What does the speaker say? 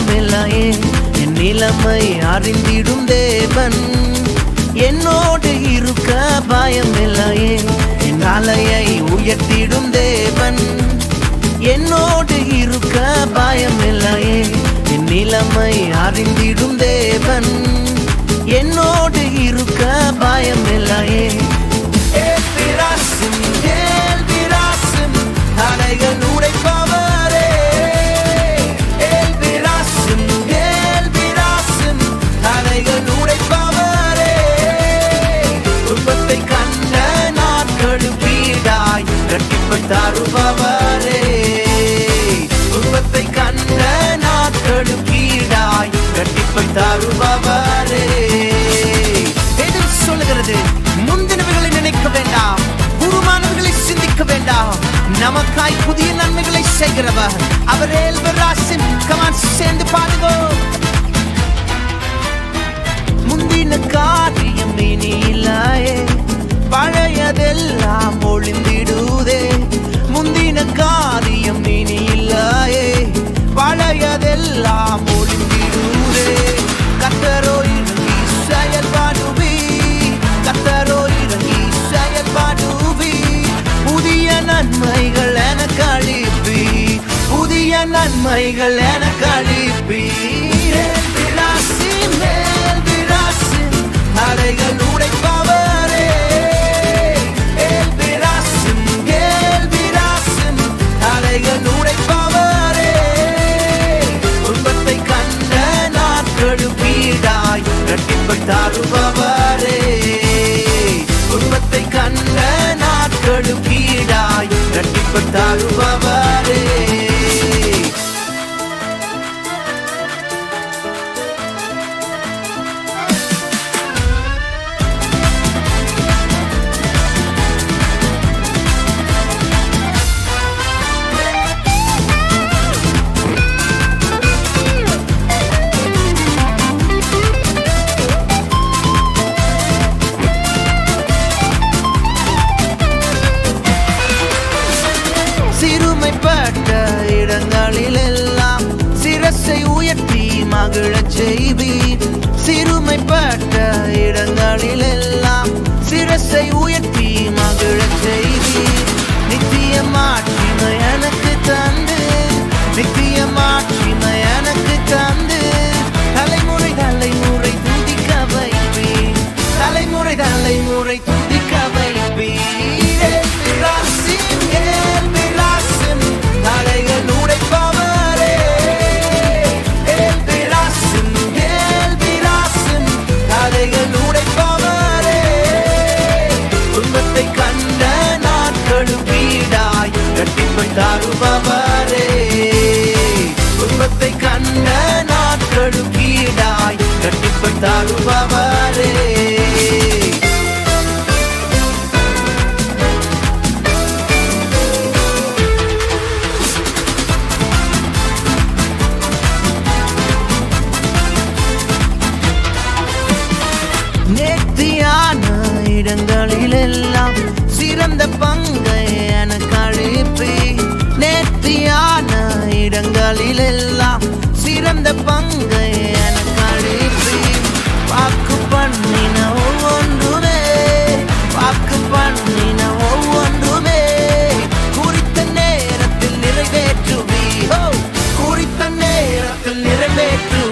பயமில்லையே என் நிலைமை அறிந்திடும் தேவன் என்னோடு இருக்க பயமில்லையே என் அலையை உயர்த்திடும் தேவன் என்னோடு இருக்க பயமில்லையே என் நிலைமை அறிந்திடும் தேவன் என்னோடு இருக்க பயமில்லையே அலைகள் உடைப்பவரே அலைகள் உடைப்பவரே துன்பத்தை கண்ட நாட்களும் வீடாய் இரட்டிப்பு தருபவரே துன்பத்தை கண்ட நாட்களும் வீடாய் இரட்டிப்பு தருபவரே எது சொல்லுகிறது முந்தினவர்களை நினைக்க வேண்டாம் குருமானவர்களை சிந்திக்க வேண்டாம் நமக்காய் புதிய நன்மைகளை செய்கிறவர் அவர் எல்பராசின் கமான் சேர்ந்து பாடுகோ முந்தின காரியம் இனி இல்லையே பழையதெல்லாம் ஒளிந்திடுதே முந்தின காரியம் இனி இல்லையே பழையதெல்லாம் ஒளிந்திடுதே கர்த்தரோ இறங்கி செயல்பாடுவி கர்த்தரோ இறங்கி செயல்பாடுவி புதிய நன்மைகள் எனக்கு அளிப்பி புதிய நன்மைகள் எனக்கு அளிப்பி அலைகள் உடைப்பவரே அலைகள் உடைப்பவரே துன்பத்தை கண்ட நாட்களும் வீடாய் இரட்டிப்பு தருபவரே துன்பத்தை கண்ட நாட்களும் வீடாய் இரட்டிப்பு தருபவரே சிறுமைப்பட்ட இடங்களிலெல்லாம் சிரசை உயர்த்தி மகிழச் செய்வீர் சிறுமைப்பட்ட இடங்களிலெல்லாம் சிரசை உயர்த்தி மகிழச் செய்வீர் நித்திய மாட்சிமை எனக்கு தந்து நித்திய மாட்சிமை எனக்கு தந்து தலைமுறை தலைமுறை துதிக்க வைப்பீர் தலைமுறை தலைமுறை துதிக்க வைப்பீர் அலைகள் உடைப்பவரே அலைகள் உடைப்பவரே துன்பத்தை கண்ட நாட்களும் வீடாய் இரட்டிப்பு தருபவரே துன்பத்தை கண்ட நாட்களும் வீடாய் இரட்டிப்பு தருபவரே நேர்த்தியான இடங்களிலெல்லாம் சிறந்த பங்கை எனக்கு அளிப்பி நேர்த்தியான இடங்களிலெல்லாம் சிறந்த பங்கை எனக்கு அளிப்பி வாக்கு பண்ணின ஒவ்வொன்றுமே வாக்கு பண்ணின ஒவ்வொன்றுமே குறித்த நேரத்தில் நிறைவேற்றுவி குறித்த நேரத்தில் நிறைவேற்று